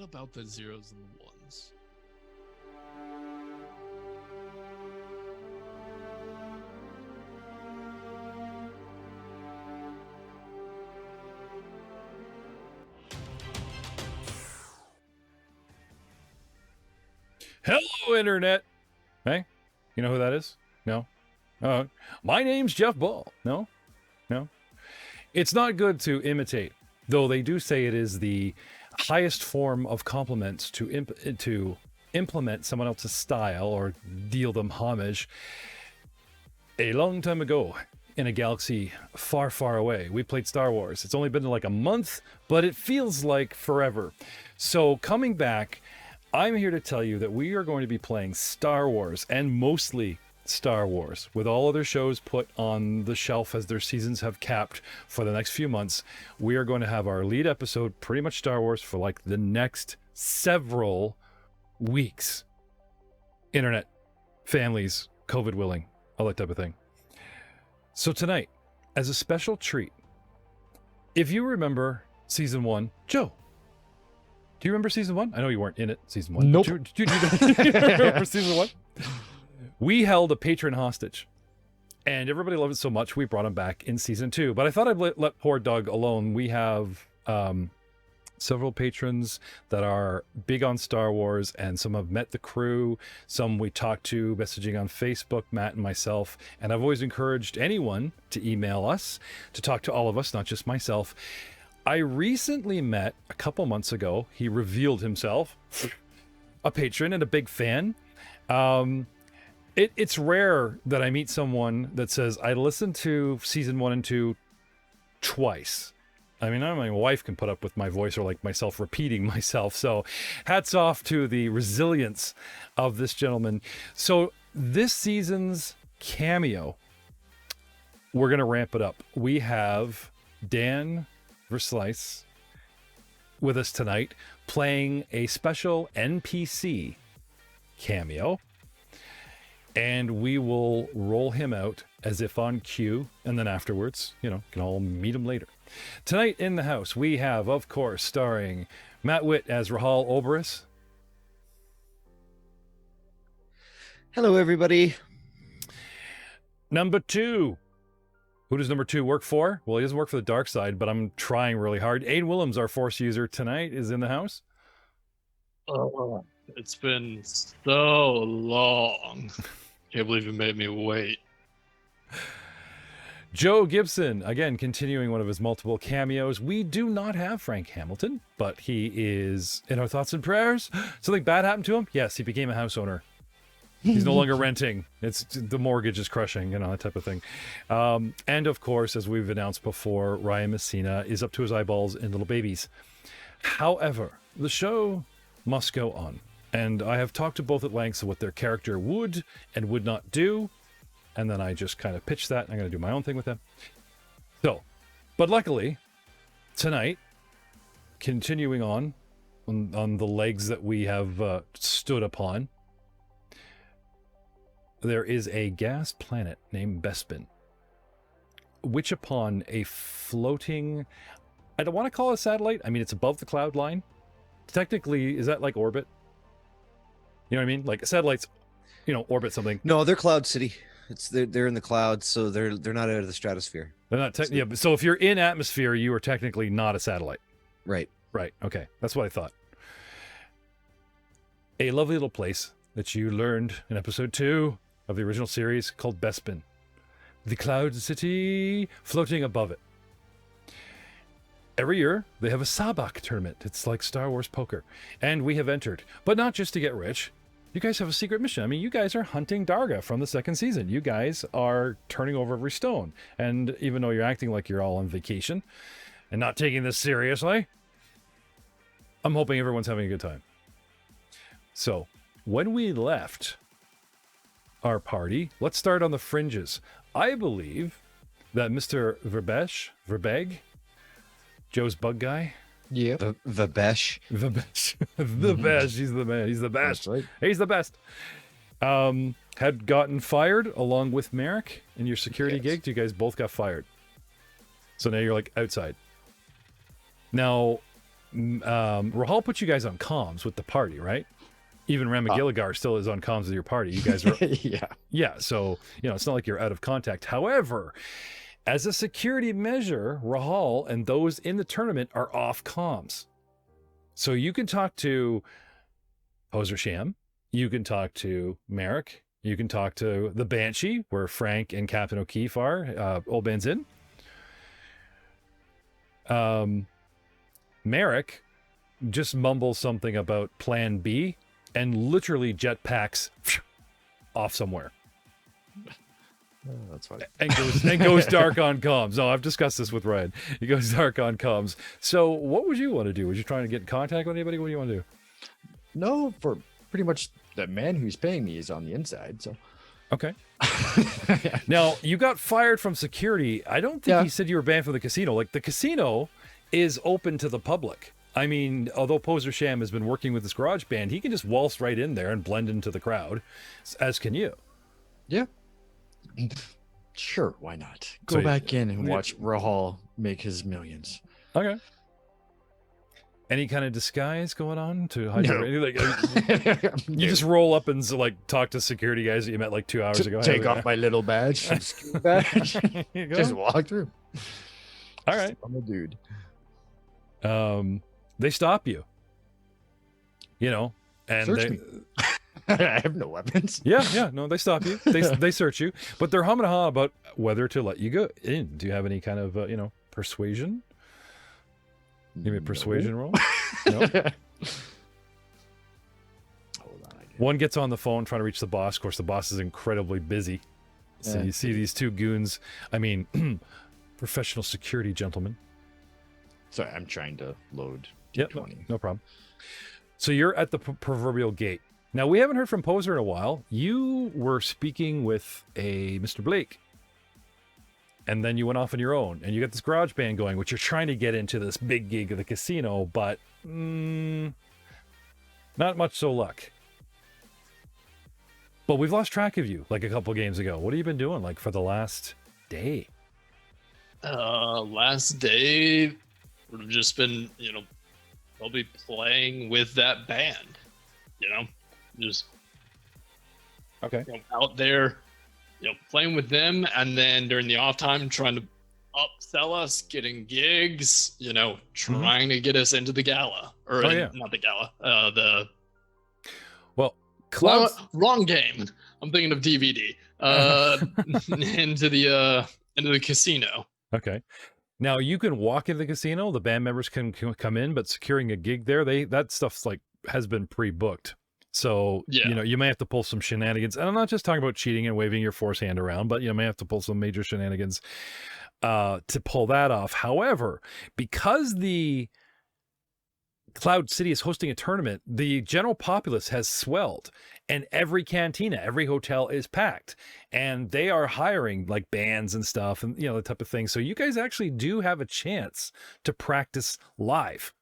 about the zeros and the ones? Hello, Internet. Hey, you know who that is? No? My name's Jeff Ball. No? It's not good to imitate, though they do say it is the highest form of compliments to implement someone else's style or deal them homage. A long time ago, in a galaxy far, far away, we played Star Wars. It's only been like a month, but it feels like forever. So coming back, I'm here to tell you that we are going to be playing Star Wars, and mostly Star Wars, with all other shows put on the shelf as their seasons have capped for the next few months. We are going to have our lead episode pretty much Star Wars for like the next several weeks. Internet, families, COVID willing, all that type of thing. So tonight, as a special treat, if you remember season 1, Joe, do you remember season 1? I know you weren't in it, season 1. Nope. Do you remember season 1? We held a patron hostage, and everybody loved it so much, we brought him back in season 2. But I thought I'd let poor Doug alone. We have several patrons that are big on Star Wars, and some have met the crew. Some we talked to, messaging on Facebook, Matt and myself. And I've always encouraged anyone to email us, to talk to all of us, not just myself. I recently met, a couple months ago, he revealed himself, a patron and a big fan. It's rare that I meet someone that says, I listened to season 1 and 2 twice. I mean, my wife can put up with my voice or like myself repeating myself. So hats off to the resilience of this gentleman. So this season's cameo, we're going to ramp it up. We have Dan Verslice with us tonight, playing a special NPC cameo, and we will roll him out as if on cue, and then afterwards, can all meet him later. Tonight in the house, we have, of course, starring Matt Witt as Rahal Oberus. Hello, everybody. Number 2. Who does number 2 work for? Well, he doesn't work for the dark side, but I'm trying really hard. Aiden Willems, our Force user tonight, is in the house. Oh, it's been so long. Can't believe you made me wait. Joe Gibson, again, continuing one of his multiple cameos. We do not have Frank Hamilton, but he is in our thoughts and prayers. Something bad happened to him? Yes, he became a house owner. He's no longer renting. It's the mortgage is crushing, that type of thing. And of course, as we've announced before, Ryan Messina is up to his eyeballs in little babies. However, the show must go on. And I have talked to both at length of what their character would and would not do. And then I just kind of pitched that. I'm going to do my own thing with them. So, but luckily, tonight, continuing on the legs that we have stood upon, there is a gas planet named Bespin, which upon a floating, I don't want to call it a satellite. I mean, it's above the cloud line. Technically, is that like orbit? You know what I mean? Like satellites, orbit something. No, they're Cloud City. They're in the clouds, so they're not out of the stratosphere. They're not. Yeah, but so if you're in atmosphere, you are technically not a satellite. Right. Right. Okay, that's what I thought. A lovely little place that you learned in episode 2 of the original series called Bespin, the Cloud City floating above it. Every year, they have a Sabak tournament. It's like Star Wars poker. And we have entered. But not just to get rich. You guys have a secret mission. I mean, you guys are hunting Darga from the 2nd season. You guys are turning over every stone. And even though you're acting like you're all on vacation and not taking this seriously, I'm hoping everyone's having a good time. So, when we left our party, let's start on the fringes. I believe that Mr. Verbeg, Joe's bug guy. Yeah. Vabesh. The best. He's the man. He's the best. That's right. He's the best. Had gotten fired along with Merrick in your security gig. You guys both got fired. So now you're like outside. Now, Rahal put you guys on comms with the party, right? Even Ramagilligar still is on comms with your party. You guys are yeah. So it's not like you're out of contact. However, as a security measure, Rahal and those in the tournament are off comms. So you can talk to Poser Sham, you can talk to Merrick, you can talk to the Banshee, where Frank and Captain O'Keefe are, Old Man's Inn. Merrick just mumbles something about Plan B and literally jetpacks off somewhere. Oh, that's funny. And goes dark on comms. No, I've discussed this with Ryan. He goes dark on comms. So what would you want to do? Would you try to get in contact with anybody? What do you want to do? No, for pretty much the man who's paying me is on the inside, so. Okay. Now, you got fired from security. I don't think he said you were banned from the casino. Like, the casino is open to the public. I mean, although Poser Sham has been working with this garage band, he can just waltz right in there and blend into the crowd, as can you. Yeah. Sure, why not? Go back in and watch Rahal make his millions. Okay. Any kind of disguise going on to hide your you just roll up and talk to security guys that you met 2 hours ago. Take off my little badge. Badge. Just walk through. All right. I'm a dude. They stop you. And Search me. I have no weapons. Yeah, no, they stop you. They search you, but they're humming ha about whether to let you go in. Do you have any kind of persuasion? Give me a persuasion roll. No. Hold on. One gets on the phone trying to reach the boss. Of course, the boss is incredibly busy. So you see these two goons. I mean, professional security gentlemen. Sorry, I'm trying to load. Yep, no problem. So you're at the proverbial gate. Now, we haven't heard from Poser in a while. You were speaking with a Mr. Blake. And then you went off on your own. And you got this garage band going, which you're trying to get into this big gig of the casino. But not much so luck. But we've lost track of you a couple games ago. What have you been doing for the last day? Last day, we've just been, probably playing with that band, just okay, out there, playing with them, and then during the off time, trying to upsell us, getting gigs, trying to get us into the gala, or not the gala, wrong game. I'm thinking of DVD. Into the casino. Okay. Now you can walk into the casino. The band members can come in, but securing a gig there, that stuff's has been pre-booked. So you may have to pull some shenanigans. And I'm not just talking about cheating and waving your force hand around, but you may have to pull some major shenanigans to pull that off. However, because the Cloud City is hosting a tournament, the general populace has swelled, and every cantina, every hotel is packed, and they are hiring bands and stuff, and the type of thing. So you guys actually do have a chance to practice live.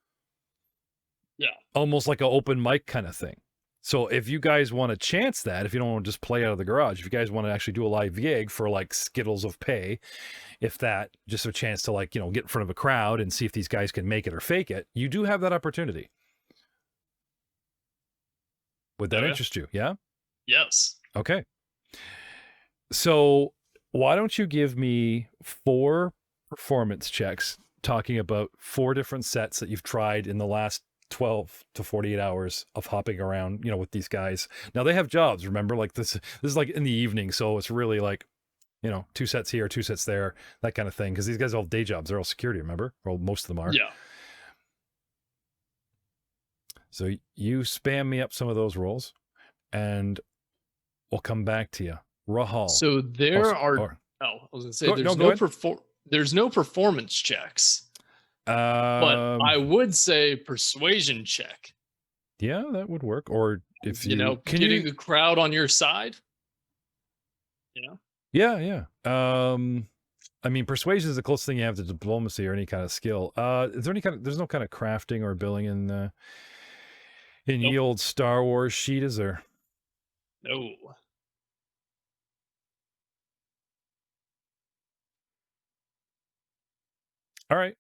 Yeah, almost like an open mic kind of thing. So if you guys want to chance that, if you don't want to just play out of the garage, if you guys want to actually do a live gig for skittles of pay, if that just a chance to get in front of a crowd and see if these guys can make it or fake it, you do have that opportunity. Would that interest you? Yeah? Yes. Okay. So why don't you give me 4 performance checks talking about 4 different sets that you've tried in the last 12 to 48 hours of hopping around, with these guys. Now they have jobs, remember, this is in the evening. So it's really 2 sets here, 2 sets there, that kind of thing. Cause these guys all have day jobs. They're all security, remember? Or most of them are. Yeah. So you spam me up some of those rolls and we'll come back to you. Rahal. So I was gonna say there's no performance checks. But I would say persuasion check. Yeah, that would work. Or if getting the crowd on your side. Yeah. I mean, persuasion is the closest thing you have to diplomacy or any kind of skill. Is there there's no kind of crafting or billing in ye old Star Wars sheet, is there? No. All right.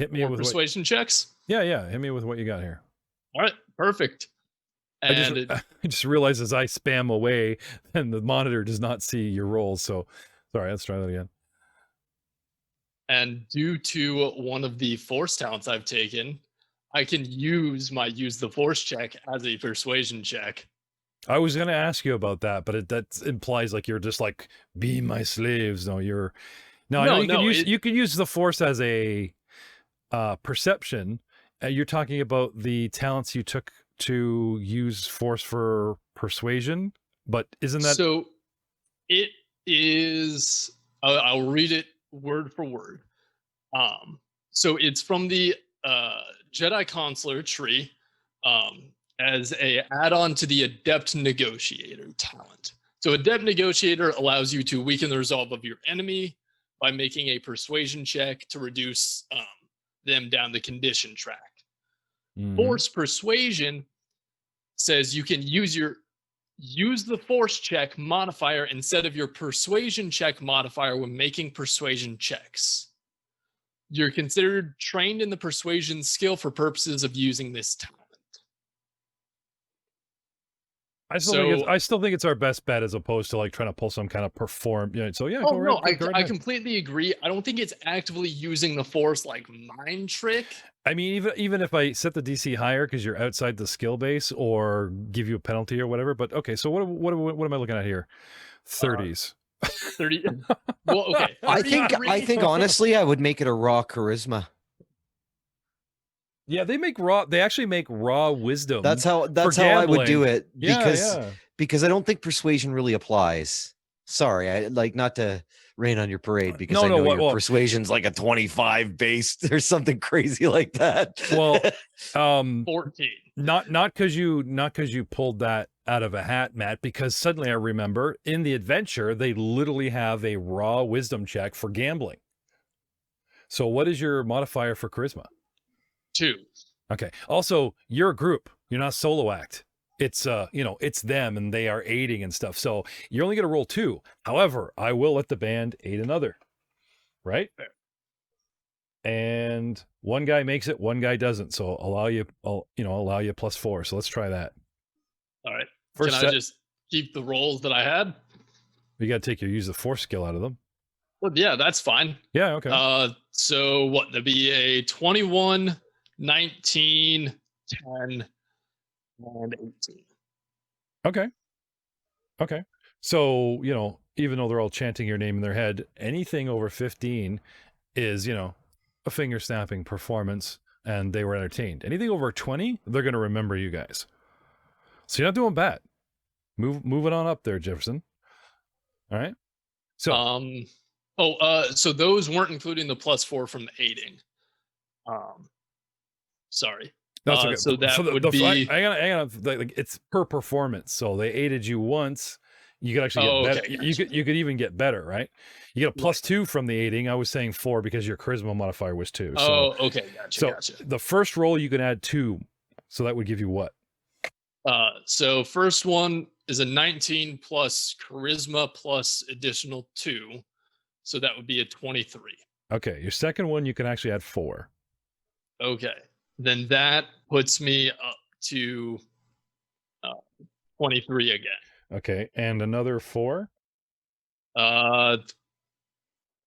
Hit me More with persuasion checks. Yeah. Hit me with what you got here. All right, perfect. And I just realized as I spam away, and the monitor does not see your rolls. So, sorry, let's try that again. And due to one of the force talents I've taken, I can use the force check as a persuasion check. I was going to ask you about that, but that implies like you're just like, be my slaves. No, you're no. I know you can use the force as a perception. You're talking about the talents you took to use force for persuasion, but isn't that so? It is. I'll read it word for word. So it's from the Jedi Consular tree, as a add-on to the Adept Negotiator talent. So Adept Negotiator allows you to weaken the resolve of your enemy by making a persuasion check to reduce them down the condition track. Force Persuasion says you can use the force check modifier instead of your persuasion check modifier when making persuasion checks. You're considered trained in the persuasion skill for purposes of using this talent. I still think it's our best bet as opposed to like trying to pull some kind of perform. So yeah. Oh no, I completely agree. I don't think it's actively using the force like mind trick. I mean, even if I set the DC higher because you're outside the skill base or give you a penalty or whatever. But okay, so what am I looking at here? 30s. 30. Well, okay. I think honestly, I would make it a raw charisma. Yeah, they actually make raw wisdom. That's how I would do it because I don't think persuasion really applies. Sorry, I like not to rain on your parade because I know your persuasion's like a 25 base or something crazy like that. Well, 14. Not because you pulled that out of a hat, Matt, because suddenly I remember in the adventure they literally have a raw wisdom check for gambling. So what is your modifier for charisma? 2. Okay. Also, you're a group. You're not solo act. It's it's them and they are aiding and stuff. So you're only going to roll 2. However, I will let the band aid another. Right? Fair. And one guy makes it, one guy doesn't. So allow you +4. So let's try that. All right. Can I just keep the rolls that I had? You got to use the force skill out of them. Well, yeah, that's fine. Yeah. Okay. So what? There'd be a 21, 19, 10, and 18. Okay. So, even though they're all chanting your name in their head, anything over 15 is, a finger snapping performance and they were entertained. Anything over 20, they're going to remember you guys. So you're not doing bad. Move it on up there, Jefferson. All right. So, so those weren't including the +4 from the aiding. Sorry. That's okay. So that would be. Like it's per performance. So they aided you once. You could actually get better. Gotcha. You could even get better, right? You get a +2 from the aiding. I was saying 4 because your charisma modifier was 2. So, okay, gotcha. The first roll you can add 2, so that would give you what? So first one is a 19 plus charisma plus additional 2, so that would be a 23. Okay, your second one you can actually add 4. Okay, then that puts me up to 23 again. Okay, and another 4?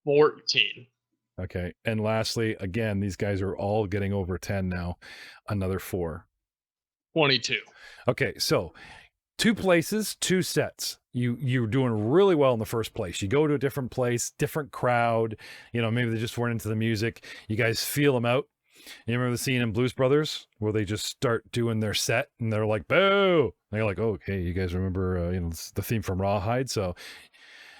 14. Okay, and lastly, again, these guys are all getting over 10 now. Another 4. 22. Okay, so 2 places, 2 sets. You're doing really well in the first place. You go to a different place, different crowd. Maybe they just weren't into the music. You guys feel them out. You remember the scene in Blues Brothers where they just start doing their set and they're like, boo. And you're like, oh, okay, you guys remember the theme from Rawhide. So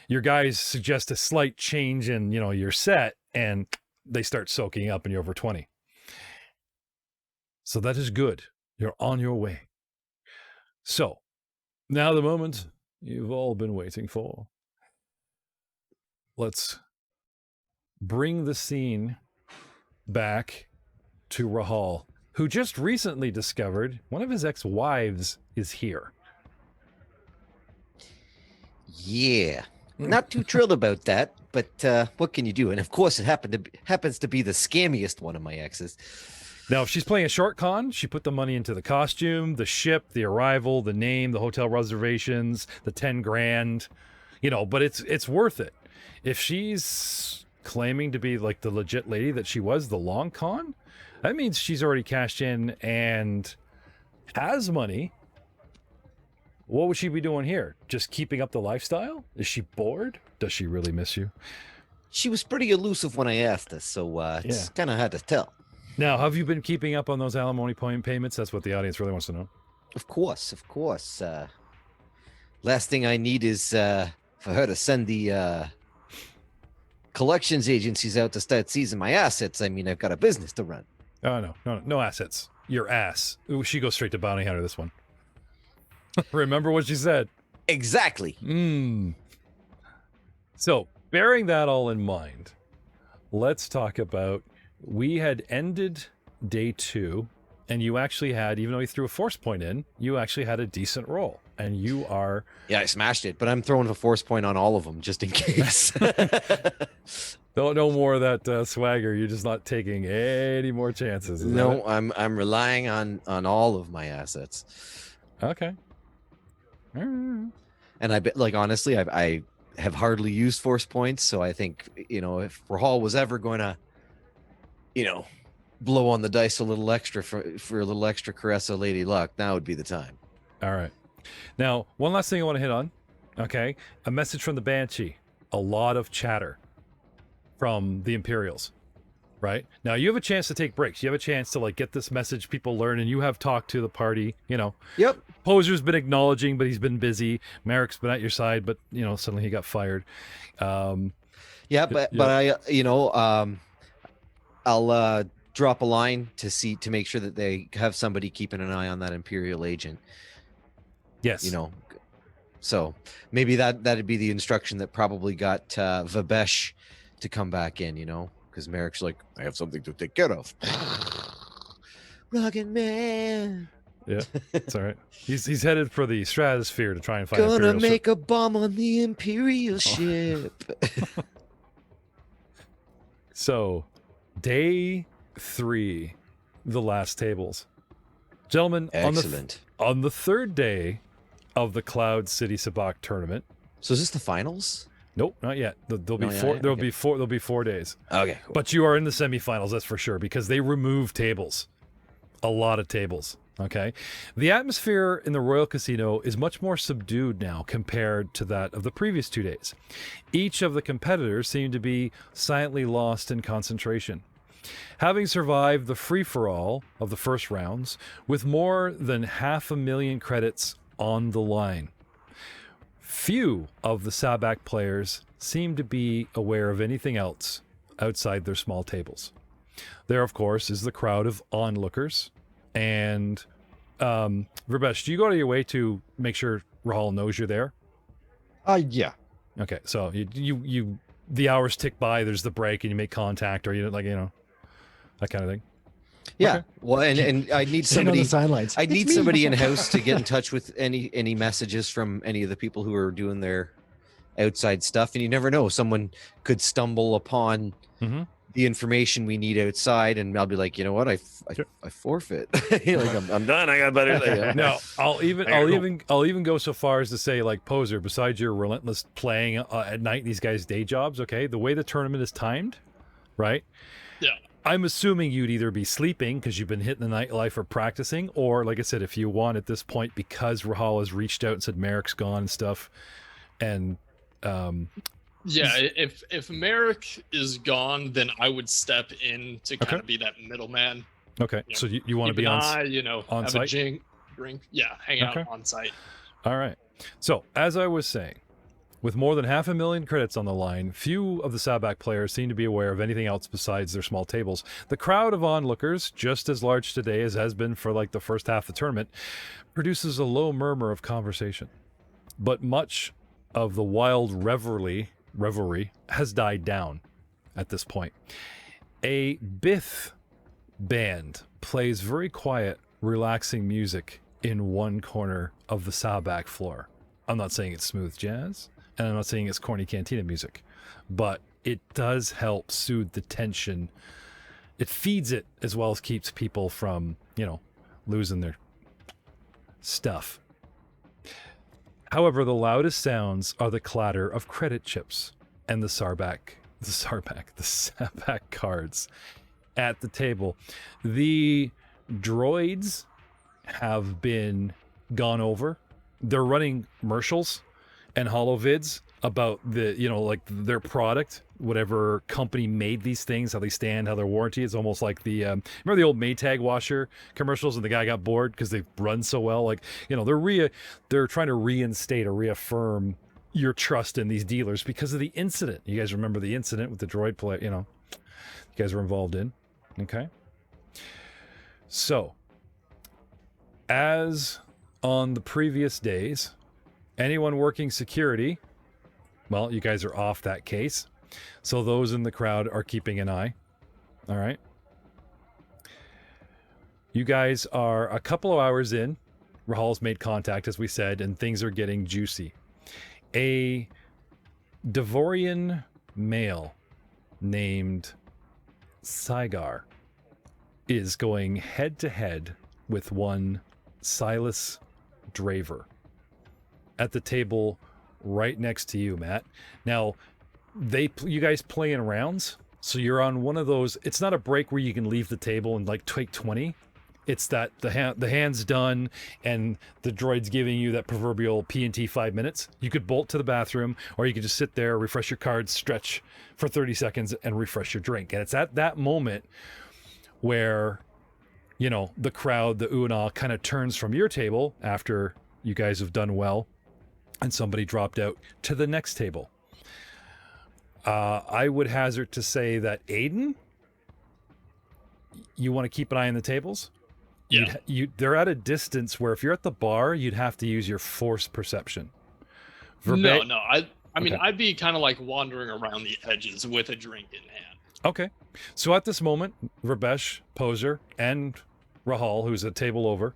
your guys suggest a slight change in, your set and they start soaking up and you're over 20. So that is good. You're on your way. So now the moment you've all been waiting for. Let's bring the scene back to Rahal, who just recently discovered one of his ex-wives is here. Yeah, not too thrilled about that. but what can you do? And of course, it happens to be the scammiest one of my exes. Now, if she's playing a short con, she put the money into the costume, the ship, the arrival, the name, the hotel reservations, the 10 grand, but it's worth it. If she's claiming to be like the legit lady that she was, the long con, that means she's already cashed in and has money. What would she be doing here? Just keeping up the lifestyle? Is she bored? Does she really miss you? She was pretty elusive when I asked her, so it's kind of hard to tell. Now, have you been keeping up on those alimony point payments? That's what the audience really wants to know. Of course. Last thing I need is for her to send the collections agencies out to start seizing my assets. I mean, I've got a business to run. Oh, no assets. Your ass. Ooh, she goes straight to bounty hunter, this one. Remember what she said. Exactly. So, bearing that all in mind, let's talk about, we had ended day 2, and you actually had, even though you threw a force point in, you actually had a decent roll. And you are... Yeah, I smashed it, but I'm throwing a force point on all of them, just in case. No more of that swagger. You're just not taking any more chances. No, I'm relying on all of my assets. Okay. And I bet, like, honestly, I have hardly used force points, so I think, if Rahal was ever going to, blow on the dice a little extra for a little extra caress of Lady Luck, now would be the time. All right. Now, one last thing I want to hit on. Okay. A message from the Banshee. A lot of chatter from the Imperials. Right? Now, you have a chance to take breaks. You have a chance to, like, get this message people learn, and you have talked to the party, Yep. Poser's been acknowledging, but he's been busy. Merrick's been at your side, but, suddenly he got fired. But I'll drop a line to make sure that they have somebody keeping an eye on that Imperial agent. Yes. So maybe that'd be the instruction that probably got Vabesh to come back in, because Merrick's like, I have something to take care of. Rugged man. Yeah, it's all right. He's headed for the stratosphere to try and find Gonna make a bomb on the Imperial ship. So, day 3, the last tables. Gentlemen, excellent. On the third day of the Cloud City Sabacc tournament. So is this the finals? Nope, not yet. There'll be 4 days. Okay. Cool. But you are in the semifinals, that's for sure, because they remove tables. A lot of tables. Okay. The atmosphere in the Royal Casino is much more subdued now compared to that of the previous 2 days. Each of the competitors seem to be silently lost in concentration. Having survived the free-for-all of the first rounds with more than 500,000 credits on the line, few of the Sabacc players seem to be aware of anything else outside their small tables. There, of course, is the crowd of onlookers. And Verbesh, do you go to your way to make sure Rahal knows you're there? Yeah. Okay, so you the hours tick by, there's the break, and you make contact, or that kind of thing. Yeah. Okay. Well, and I need somebody on the sidelines. I need somebody in house to get in touch with any messages from any of the people who are doing their outside stuff, and you never know, someone could stumble upon the information we need outside, and I'll be like, you know what, I forfeit. I'm done. I got better. No, I'll even go so far as to say, like, Poser, besides your relentless playing at night in these guys' day jobs, okay, the way the tournament is timed, right? Yeah. I'm assuming you'd either be sleeping because you've been hitting the nightlife or practicing, or, like I said, if you want at this point, because Rahal has reached out and said Merrick's gone and stuff, and if Merrick is gone, then I would step in to kind of be that middleman. Okay, so you want to be on have site? a drink, hang out on site. All right. So as I was saying, with more than 500,000 credits on the line, few of the Sabacc players seem to be aware of anything else besides their small tables. The crowd of onlookers, just as large today as has been for like the first half of the tournament, produces a low murmur of conversation. But much of the wild revelry has died down at this point. A Bith band plays very quiet, relaxing music in one corner of the Sabacc floor. I'm not saying it's smooth jazz, and I'm not saying it's corny cantina music, but it does help soothe the tension. It feeds it as well as keeps people from, losing their stuff. However, the loudest sounds are the clatter of credit chips and the Sarbac cards at the table. The droids have been gone over. They're running commercials and holovids about their product, whatever company made these things, how they stand, how their warranty is. Almost like the remember the old Maytag washer commercials, and the guy got bored because they run so well. They're trying to reinstate or reaffirm your trust in these dealers because of the incident. You guys remember the incident with the droid play? You guys were involved in. Okay. So, as on the previous days, anyone working security, well, you guys are off that case. So those in the crowd are keeping an eye. All right. You guys are a couple of hours in. Rahal's made contact, as we said, and things are getting juicy. A Devorian male named Saga is going head-to-head with one Silas Draver at the table right next to you, Matt. Now, you guys play in rounds, so you're on one of those. It's not a break where you can leave the table and take 20. It's that the hand's done and the droid's giving you that proverbial P&T 5 minutes. You could bolt to the bathroom, or you could just sit there, refresh your cards, stretch for 30 seconds, and refresh your drink. And it's at that moment where, the crowd, the ooh and ah, kind of turns from your table after you guys have done well and somebody dropped out to the next table. I would hazard to say that Aiden, you want to keep an eye on the tables? Yeah. They're at a distance where if you're at the bar, you'd have to use your force perception. No. I mean, I'd be kind of wandering around the edges with a drink in hand. Okay. So at this moment, Verbesh, Poser, and Rahal, who's a table over,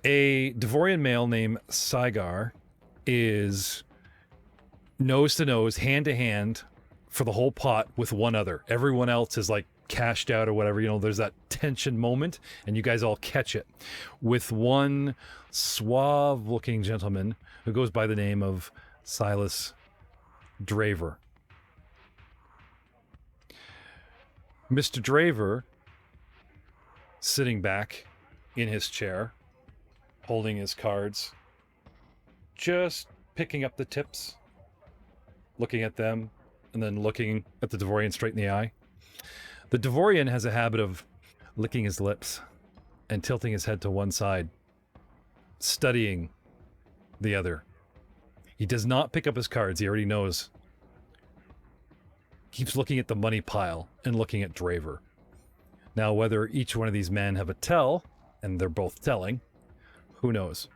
a Devorian male named Sagar is nose to nose, hand to hand for the whole pot with one other. Everyone else is cashed out or whatever. There's that tension moment, and you guys all catch it with one suave looking gentleman who goes by the name of Silas Draver. Mr. Draver, sitting back in his chair, holding his cards, just picking up the tips, looking at them, and then looking at the Devorian straight in the eye. The Devorian has a habit of licking his lips and tilting his head to one side, studying the other. He does not pick up his cards. He already knows. Keeps looking at the money pile and looking at Draver. Now, whether each one of these men have a tell, and they're both telling, who knows?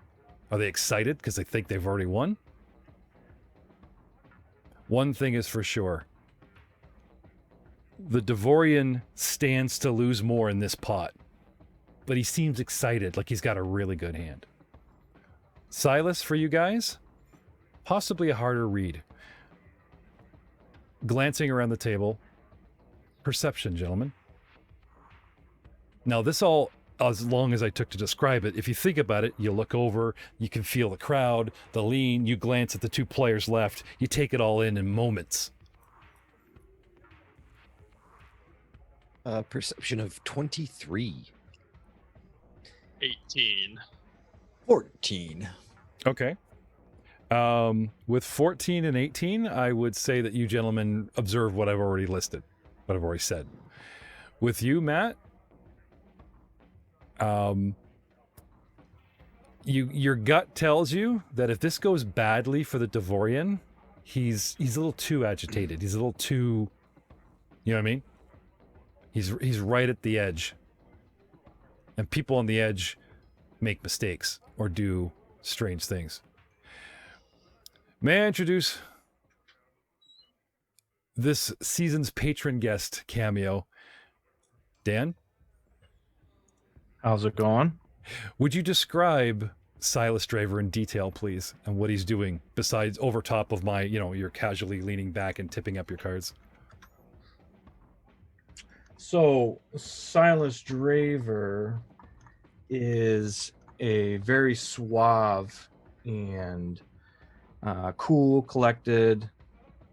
Are they excited because they think they've already won? One thing is for sure. The Devorian stands to lose more in this pot, but he seems excited, like he's got a really good hand. Silas, for you guys, possibly a harder read. Glancing around the table, perception, gentlemen. Now, this all, as long as I took to describe it, if you think about it, you look over, you can feel the crowd, the lean, you glance at the two players left, you take it all in moments. Perception of 23. 18. 14. Okay. With 14 and 18, I would say that you gentlemen observe what I've already listed, what I've already said. With you, Matt, your gut tells you that if this goes badly for the Devorian, he's a little too agitated. He's a little too, you know what I mean? He's right at the edge. And people on the edge make mistakes or do strange things. May I introduce this season's patron guest cameo, Dan? How's it going? Would you describe Silas Draver in detail, please, and what he's doing besides over top of my, you're casually leaning back and tipping up your cards. So Silas Draver is a very suave and cool, collected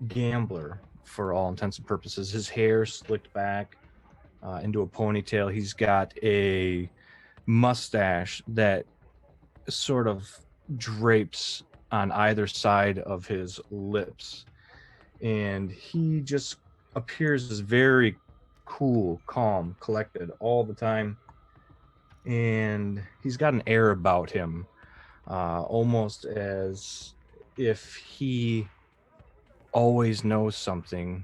gambler for all intents and purposes. His hair slicked back into a ponytail. He's got a mustache that sort of drapes on either side of his lips, and he just appears as very cool, calm, collected all the time, and he's got an air about him, almost as if he always knows something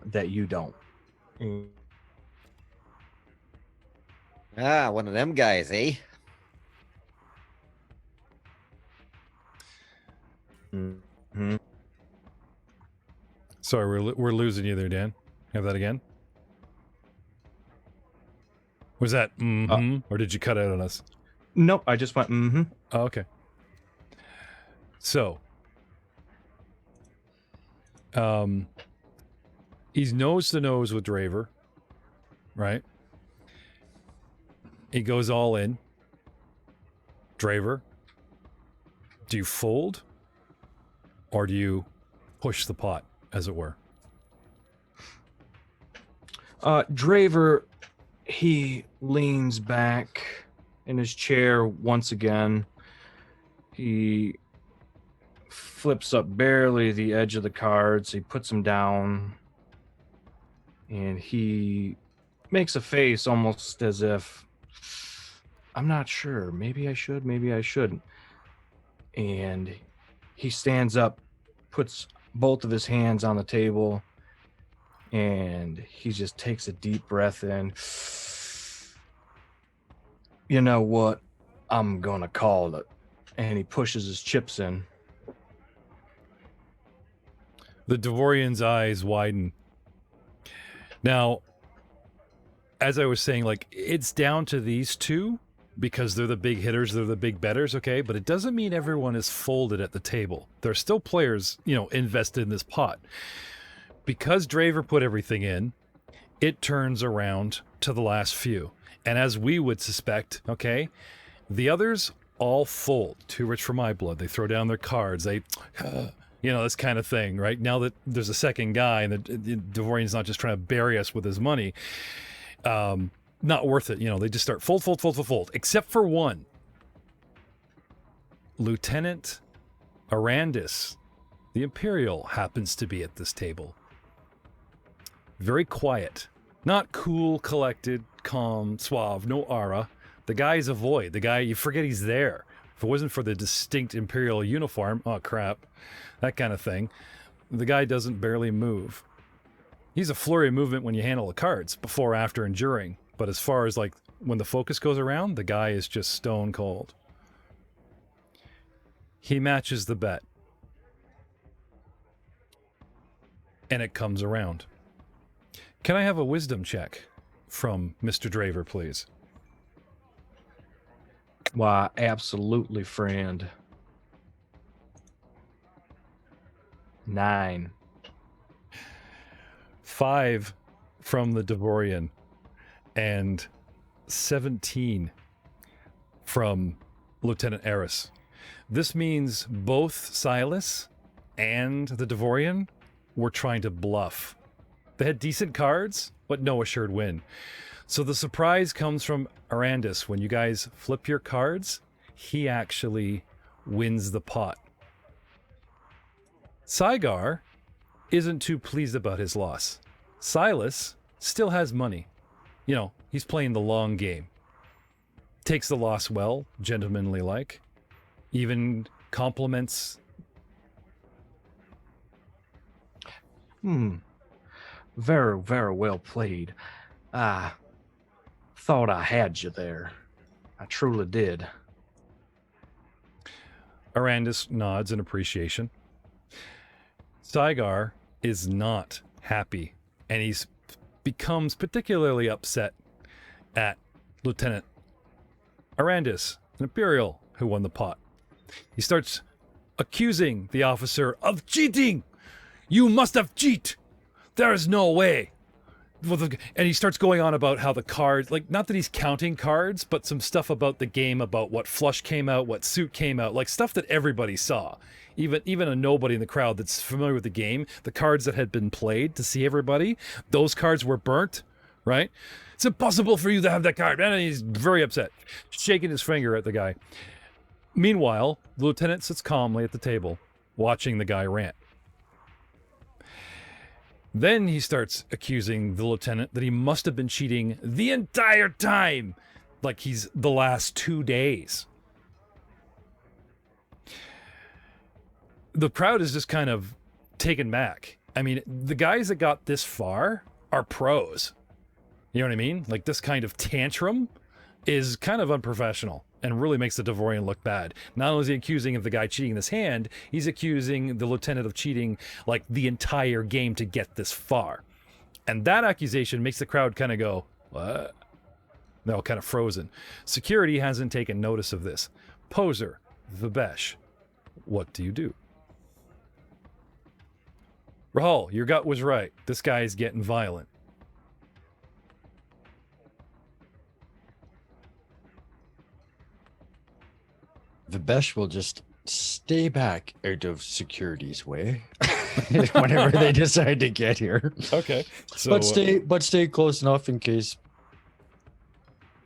that you don't. One of them guys, eh? Mm-hmm. Sorry, we're losing you there, Dan. Have that again? Was that or did you cut out on us? Nope, I just went mm-hmm. Oh, okay. So, he's nose to nose with Draver, right? He goes all in. Draver, do you fold or do you push the pot, as it were? Draver, he leans back in his chair once again. He flips up barely the edge of the cards. He puts them down. And he makes a face almost as if, I'm not sure. Maybe I should, maybe I shouldn't. And he stands up, puts both of his hands on the table, and he just takes a deep breath in. You know what? I'm gonna call it. And he pushes his chips in. The Devorian's eyes widen. Now, as I was saying, it's down to these two because they're the big hitters, they're the big betters, okay? But it doesn't mean everyone is folded at the table. There are still players, invested in this pot. Because Draver put everything in, it turns around to the last few. And as we would suspect, okay, the others all fold. Too rich for my blood. They throw down their cards. They, this kind of thing, right? Now that there's a second guy and the Devorian's not just trying to bury us with his money, not worth it. They just start fold, except for one. Lieutenant Arandis, the Imperial, happens to be at this table. Very quiet. Not cool, collected, calm, suave, no aura. The guy's a void. The guy, you forget he's there. If it wasn't for the distinct Imperial uniform, oh crap, that kind of thing, the guy doesn't barely move. He's a flurry of movement when you handle the cards, before, after, and during. But as far as when the focus goes around, the guy is just stone cold. He matches the bet. And it comes around. Can I have a wisdom check from Mr. Draver, please? Why, absolutely, friend. 9. 5 from the Devorian. And 17 from Lieutenant Eris. This means both Silas and the Devorian were trying to bluff. They had decent cards, but no assured win. So the surprise comes from Arandis. When you guys flip your cards, he actually wins the pot. Saga isn't too pleased about his loss. Silas still has money. He's playing the long game. Takes the loss well, gentlemanly like. Even compliments. Very, very well played. I thought I had you there. I truly did. Arandis nods in appreciation. Saga is not happy, and he becomes particularly upset at Lieutenant Arandis, an Imperial, who won the pot. He starts accusing the officer of cheating. You must have cheated. There is no way. And he starts going on about how the cards, like, not that he's counting cards, but some stuff about the game, about what flush came out, what suit came out, like stuff that everybody saw. Even a nobody in the crowd that's familiar with the game, the cards that had been played to see everybody, those cards were burnt, right? It's impossible for you to have that card. And he's very upset, shaking his finger at the guy. Meanwhile, the lieutenant sits calmly at the table, watching the guy rant. Then he starts accusing the lieutenant that he must have been cheating the entire time, like he's the last 2 days. The crowd is just kind of taken back. I mean, the guys that got this far are pros. You know what I mean? Like, this kind of tantrum is kind of unprofessional and really makes the Devorian look bad. Not only is he accusing of the guy cheating this hand, he's accusing the lieutenant of cheating like the entire game to get this far. And that accusation makes the crowd kind of go, what? They're all kind of frozen. Security hasn't taken notice of this. Poser, Vabesh, what do you do? Rahul, your gut was right. This guy is getting violent. Vabesh will just stay back out of security's way whenever they decide to get here. Okay. So, but stay close enough in case,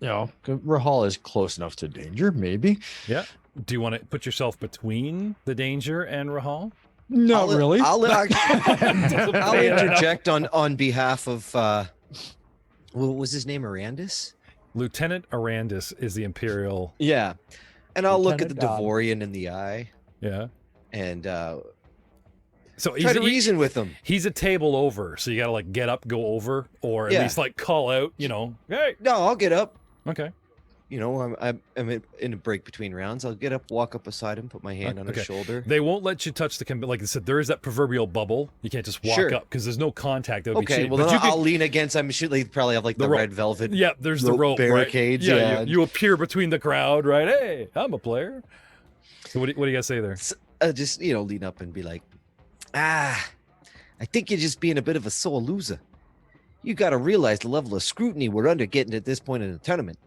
you know, Rahal is close enough to danger, maybe. Yeah. Do you want to put yourself between the danger and Rahal? Not really. I'll interject on behalf of what was his name? Arandis? Lieutenant Arandis is the Imperial. Yeah. And I'll look at the Lieutenant Devorian in the eye. Yeah. And so try to reason with him. He's a table over, so you gotta like get up, go over, or at least like call out, you know, hey. No, I'll get up. Okay. You know, I'm in a break between rounds. I'll get up, walk up beside him, put my hand on his shoulder. They won't let you touch the, like I said, there is that proverbial bubble. You can't just walk up because there's no contact. That would be cheating. Well, then I'll lean against. I'm sure they probably have like the red velvet. Yeah, there's the rope barricades. Right? Yeah, you appear between the crowd, right? Hey, I'm a player. So what do you guys say there? Just lean up and be like, I think you're just being a bit of a sore loser. You got to realize the level of scrutiny we're under getting at this point in the tournament.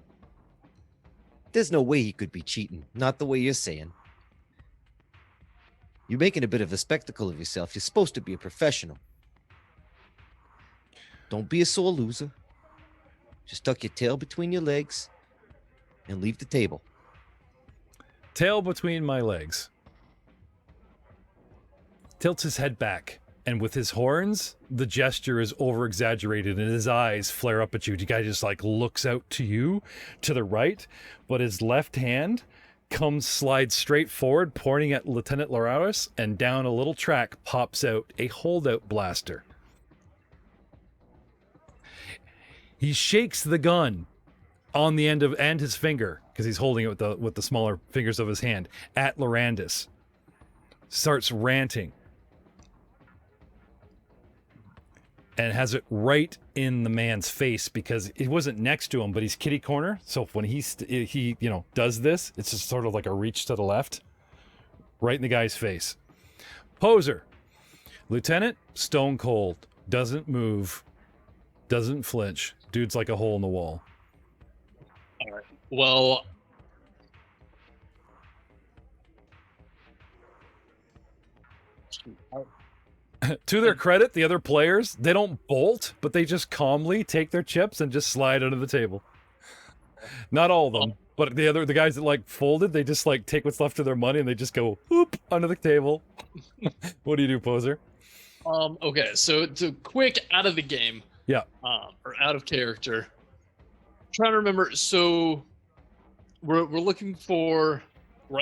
There's no way he could be cheating. Not the way you're saying. You're making a bit of a spectacle of yourself. You're supposed to be a professional. Don't be a sore loser. Just tuck your tail between your legs and leave the table. Tail between my legs. Tilts his head back. And with his horns, the gesture is over-exaggerated and his eyes flare up at you. The guy just like looks out to you, to the right, but his left hand slides straight forward, pointing at Lieutenant Loraris, and down a little track pops out a holdout blaster. He shakes the gun on the end of, and his finger, because he's holding it with the smaller fingers of his hand, at Lorandis. Starts ranting. And has it right in the man's face because he wasn't next to him, but he's kitty corner. So when he does this, it's just sort of like a reach to the left, right in the guy's face. Poser, Lieutenant, stone cold, doesn't move, doesn't flinch. Dude's like a hole in the wall. All right. Well, to their credit, the other players, they don't bolt, but they just calmly take their chips and just slide under the table. Not all of them, but the guys that like folded, they just like take what's left of their money and they just go whoop under the table. What do you do, Poser? Okay, so to quick out of the game. Yeah. Or out of character. Trying to remember. So we're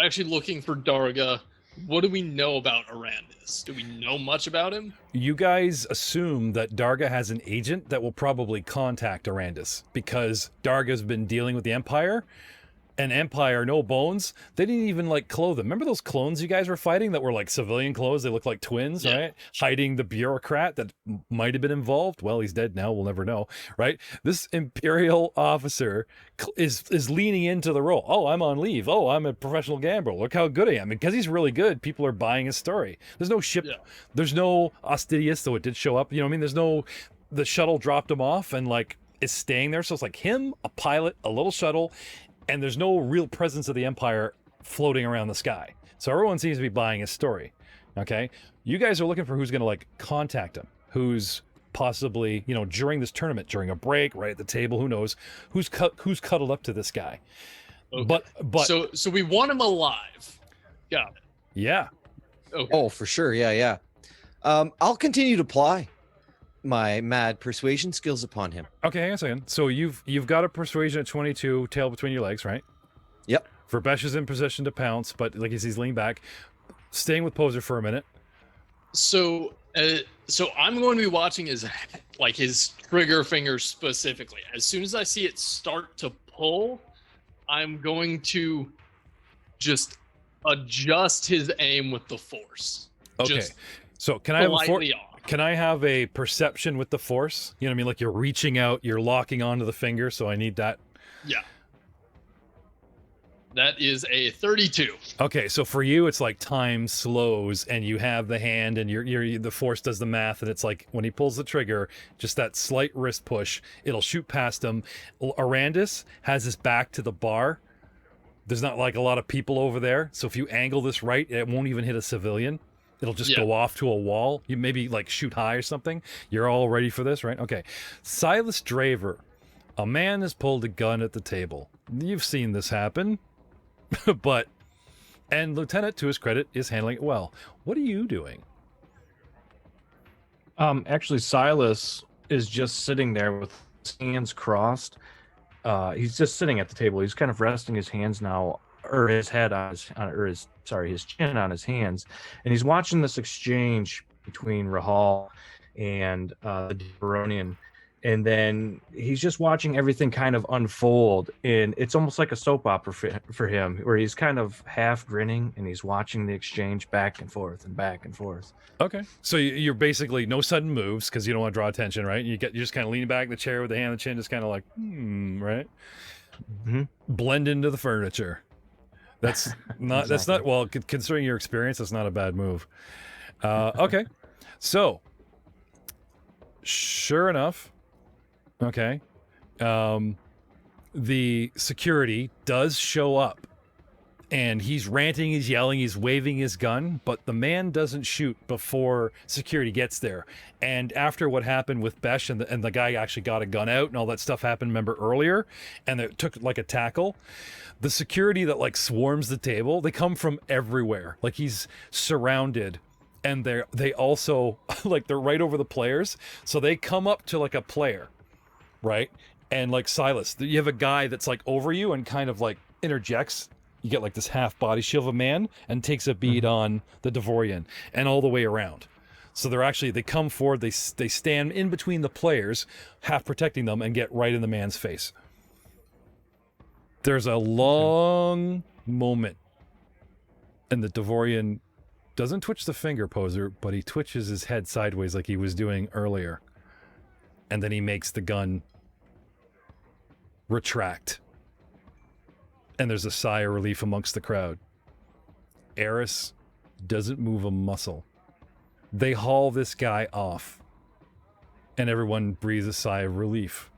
actually looking for Darga. What do we know about Arandis? Do we know much about him? You guys assume that Darga has an agent that will probably contact Arandis because Darga's been dealing with the Empire an Empire, no bones. They didn't even like clothe them. Remember those clones you guys were fighting that were like civilian clothes? They looked like twins, right? Hiding the bureaucrat that might have been involved. Well, he's dead now. We'll never know, right? This Imperial officer is leaning into the role. Oh, I'm on leave. Oh, I'm a professional gambler. Look how good I am. And because he's really good, people are buying his story. There's no ship. There's no Ostidius, though it did show up. You know what I mean? There's no, the shuttle dropped him off and like is staying there. So it's like him, a pilot, a little shuttle, and there's no real presence of the Empire floating around the sky. So everyone seems to be buying his story. Okay? You guys are looking for who's going to like contact him. Who's possibly, you know, during this tournament, during a break, right at the table, who knows, who's cuddled up to this guy. Okay. But so we want him alive. Got it. Yeah. Okay. Oh, for sure. Yeah. I'll continue to apply my mad persuasion skills upon him. Okay, hang on a second. So you've got a persuasion at 22, tail between your legs, right? Yep. Verbesh is in position to pounce, but like he's leaning back, staying with Poser for a minute. So I'm going to be watching his trigger finger specifically. As soon as I see it start to pull, I'm going to just adjust his aim with the force. Okay. Just so can I have off. Can I have a perception with the force? You know what I mean? Like you're reaching out, you're locking onto the finger, so I need that. Yeah. That is a 32. Okay, so for you, it's like time slows, and you have the hand, and the force does the math, and it's like when he pulls the trigger, just that slight wrist push, it'll shoot past him. Arandis has his back to the bar. There's not like a lot of people over there, so if you angle this right, it won't even hit a civilian. It'll just go off to a wall. You maybe like shoot high or something. You're all ready for this, right? Okay. Silas Draver. A man has pulled a gun at the table. You've seen this happen. And Lieutenant, to his credit, is handling it well. What are you doing? Actually, Silas is just sitting there with his hands crossed. He's just sitting at the table. He's kind of resting his hands now, or his head on his chin on his hands, and he's watching this exchange between Rahal and the Baronian, and then he's just watching everything kind of unfold, and it's almost like a soap opera for him, where he's kind of half grinning and he's watching the exchange back and forth and back and forth. Okay, so you're basically no sudden moves because you don't want to draw attention, right? You're just kind of leaning back in the chair with the hand on the chin, just kind of like right. Mm-hmm. Blend into the furniture. That's not. Exactly. That's not. Well, considering your experience, that's not a bad move. Okay, so sure enough, okay, the security does show up, and he's ranting, he's yelling, he's waving his gun, but the man doesn't shoot before security gets there. And after what happened with Besh and the guy actually got a gun out and all that stuff happened, remember earlier, and it took like a tackle. The security that like swarms the table, they come from everywhere. Like he's surrounded, and they also like they're right over the players. So they come up to like a player, right? And like Silas, you have a guy that's like over you and kind of like interjects. You get like this half body shield of a man and takes a bead on the Devorian and all the way around. So they come forward, they stand in between the players, half protecting them, and get right in the man's face. There's a long moment, and the Devorian doesn't twitch the finger, Poser, but he twitches his head sideways like he was doing earlier. And then he makes the gun retract. And there's a sigh of relief amongst the crowd. Eris doesn't move a muscle. They haul this guy off, and everyone breathes a sigh of relief.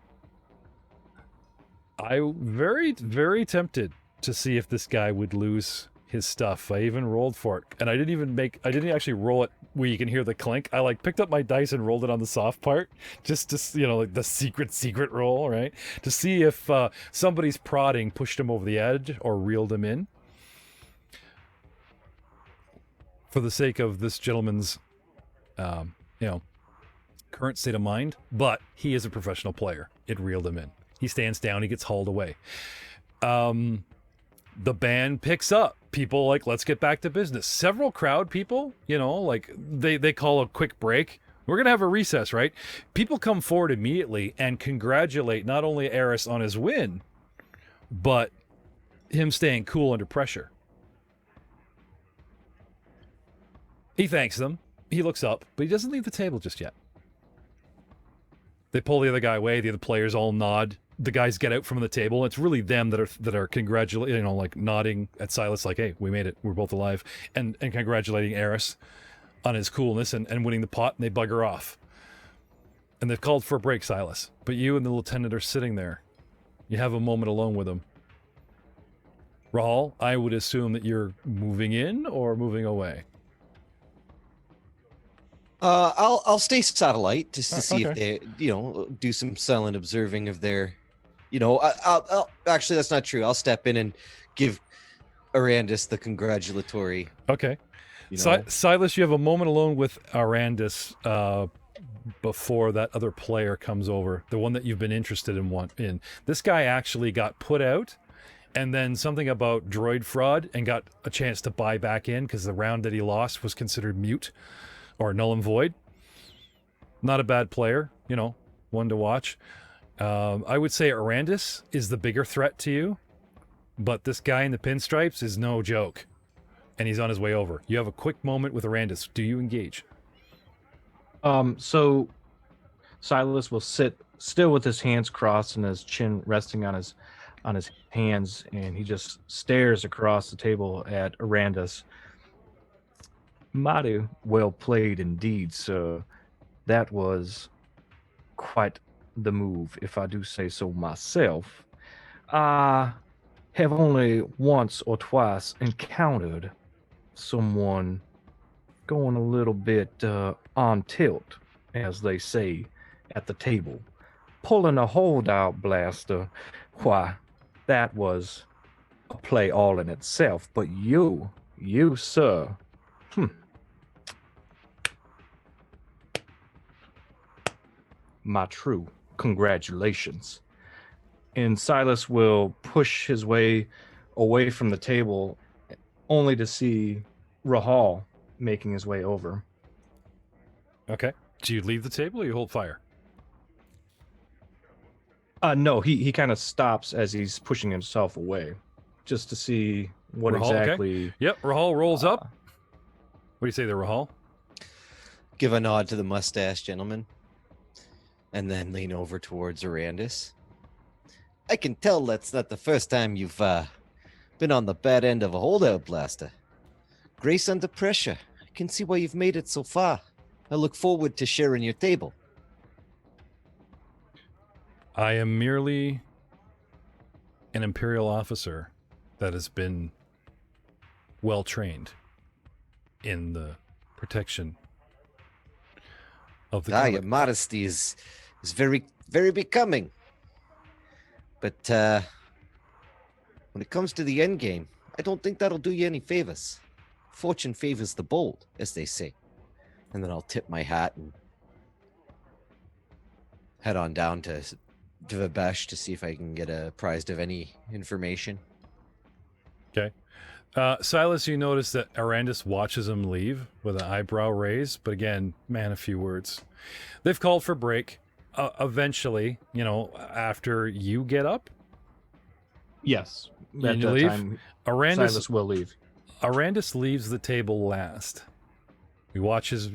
I'm very, very tempted to see if this guy would lose his stuff. I even rolled for it, and I didn't actually roll it where you can hear the clink. I like picked up my dice and rolled it on the soft part, just to, like the secret roll, right? To see if somebody's prodding pushed him over the edge or reeled him in. For the sake of this gentleman's, current state of mind, but he is a professional player. It reeled him in. He stands down, he gets hauled away. The band picks up. People like, let's get back to business. Several crowd people, like they call a quick break. We're going to have a recess, right? People come forward immediately and congratulate not only Eris on his win, but him staying cool under pressure. He thanks them. He looks up, but he doesn't leave the table just yet. They pull the other guy away. The other players all nod. The guys get out from the table. It's really them that are congratulating, like nodding at Silas, like, "Hey, we made it. We're both alive," and congratulating Eris on his coolness and winning the pot. And they bugger off. And they've called for a break, Silas. But you and the lieutenant are sitting there. You have a moment alone with him. Rahal, I would assume that you're moving in or moving away. I'll stay satellite just to see if okay. they, do some silent observing of their, I'll actually, that's not true. I'll step in and give Arandis the congratulatory. Okay. Silas, you have a moment alone with Arandis before that other player comes over, the one that you've been interested in. This guy actually got put out, and then something about droid fraud, and got a chance to buy back in because the round that he lost was considered mute or null and void. Not a bad player, one to watch. I would say Arandis is the bigger threat to you, but this guy in the pinstripes is no joke, and he's on his way over. You have a quick moment with Arandis. Do you engage? So Silas will sit still with his hands crossed and his chin resting on his hands, and he just stares across the table at Arandis. Mighty well played indeed, sir. That was quite the move, if I do say so myself. I have only once or twice encountered someone going a little bit on tilt, as they say, at the table. Pulling a holdout blaster, why, that was a play all in itself. But you, sir, my true congratulations. And Silas will push his way away from the table, only to see Rahal making his way over. Okay. Do you leave the table or you hold fire? No, he kind of stops as he's pushing himself away, just to see what Rahal, exactly. Okay. Yep, Rahal rolls up. What do you say there, Rahal? Give a nod to the mustache gentleman, and then lean over towards Arandis. I can tell that's not the first time you've been on the bad end of a holdout blaster. Grace under pressure. I can see why you've made it so far. I look forward to sharing your table. I am merely an Imperial officer that has been well trained in the protection of the your modesty is very, very becoming. But when it comes to the end game, I don't think that'll do you any favors. Fortune favors the bold, as they say. And then I'll tip my hat and head on down to Vibesh to see if I can get apprised of any information. Okay. Silas, you notice that Arandis watches him leave with an eyebrow raise, but again, man, a few words. They've called for break. Eventually, after you get up. Yes. At you that leave. time, Silas will leave. Arandis leaves the table last. He watches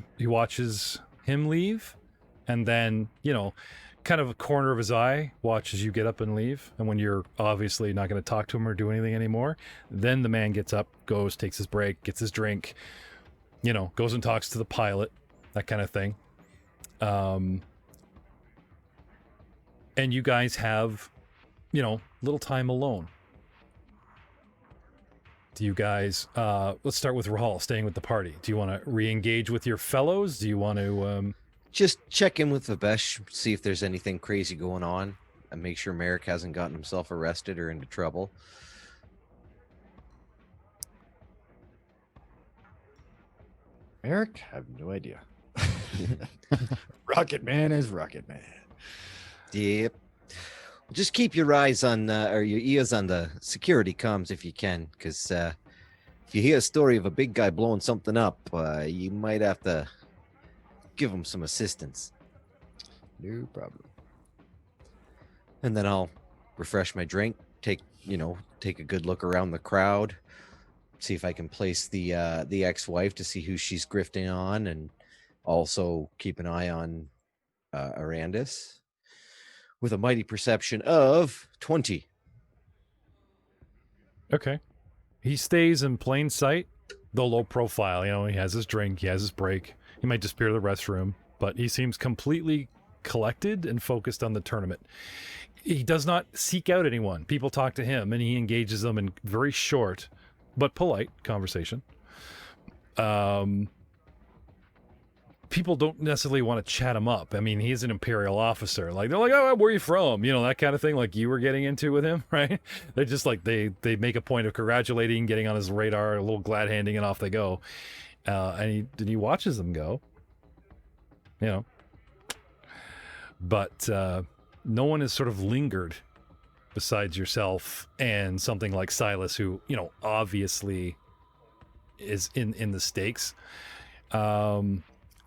him leave, and then, kind of a corner of his eye watches you get up and leave. And when you're obviously not going to talk to him or do anything anymore, then the man gets up, goes, takes his break, gets his drink, goes and talks to the pilot, that kind of thing. And you guys have, little time alone. Do you guys, let's start with Rahal, staying with the party. Do you want to re-engage with your fellows? Do you want to... Just check in with Vibesh, see if there's anything crazy going on, and make sure Merrick hasn't gotten himself arrested or into trouble. Merrick? I have no idea. Rocket Man is Rocket Man. Yep. Just keep your eyes on, or your ears on the security comms if you can, because if you hear a story of a big guy blowing something up, you might have to give him some assistance. No problem. And then I'll refresh my drink, take, take a good look around the crowd, see if I can place the ex-wife to see who she's grifting on, and also keep an eye on Arandis with a mighty perception of 20. Okay. He stays in plain sight, though low profile. You know, he has his drink, he has his break. He might disappear to the restroom, but he seems completely collected and focused on the tournament. He does not seek out anyone. People talk to him, and he engages them in very short but polite conversation. People don't necessarily want to chat him up. I mean, he's an Imperial officer. Like, they're like, oh, where are you from? You know, that kind of thing, like you were getting into with him, right? They're just like, they make a point of congratulating, getting on his radar, a little glad handing, and off they go. And he watches them go, you know. But no one has sort of lingered besides yourself and something like Silas, who, you know, obviously is in the stakes.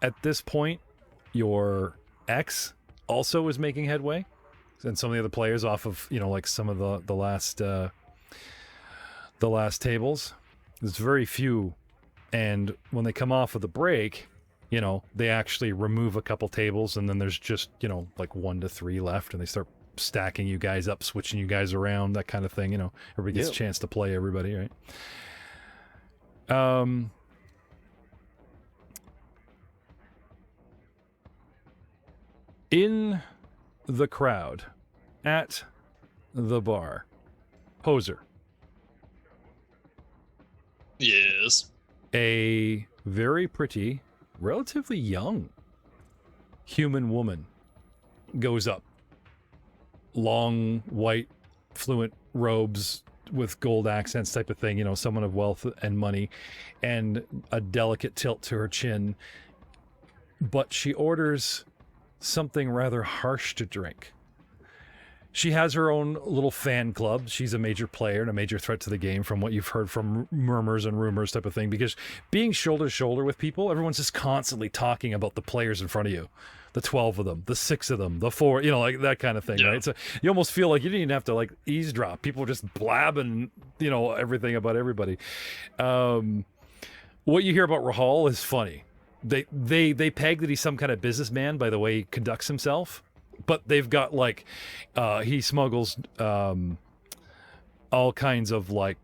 At this point, your ex also is making headway, and some of the other players off of, you know, like some of the last tables. There's very few, and when they come off of the break, you know, they actually remove a couple tables, and then there's just, you know, like 1 to 3 left, and they start stacking you guys up, switching you guys around, that kind of thing. You know, everybody gets a chance to play everybody, right? In the crowd, at the bar, Poser. Yes. A very pretty, relatively young human woman goes up. Long, white, fluent robes with gold accents type of thing, you know, someone of wealth and money, and a delicate tilt to her chin. But she orders something rather harsh to drink. She has her own little fan club. She's a major player and a major threat to the game, from what you've heard from murmurs and rumors type of thing, because being shoulder to shoulder with people, everyone's just constantly talking about the players in front of you. The 12 of them, the 6 of them, the 4, you know, like that kind of thing, right? So you almost feel like you didn't even have to like eavesdrop. People are just blabbing, you know, everything about everybody. What you hear about Rahal is funny. They peg that he's some kind of businessman by the way he conducts himself, but they've got like he smuggles all kinds of like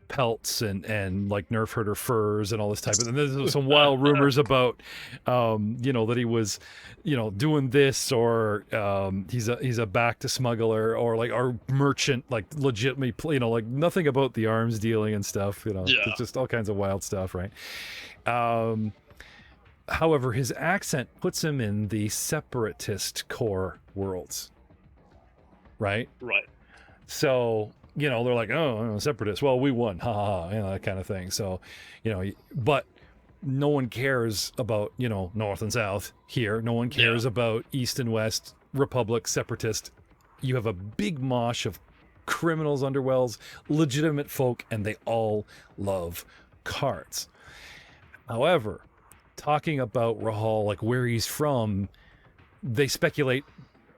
pelts and like nerf herder furs and all this type of, and there's some wild rumors about you know, that he was, you know, doing this, or he's a back to smuggler, or like our merchant, like legitimately, you know, like nothing about the arms dealing and stuff, you know. It's just all kinds of wild stuff, right? However, his accent puts him in the separatist core worlds, right? Right. So, you know, they're like, oh, separatists. Well, we won, ha ha ha, you know, that kind of thing. So, you know, but no one cares about, you know, North and South here. No one cares about East and West, Republic, separatist. You have a big mosh of criminals, underwells, legitimate folk, and they all love cards. However, talking about Rahal, like where he's from, they speculate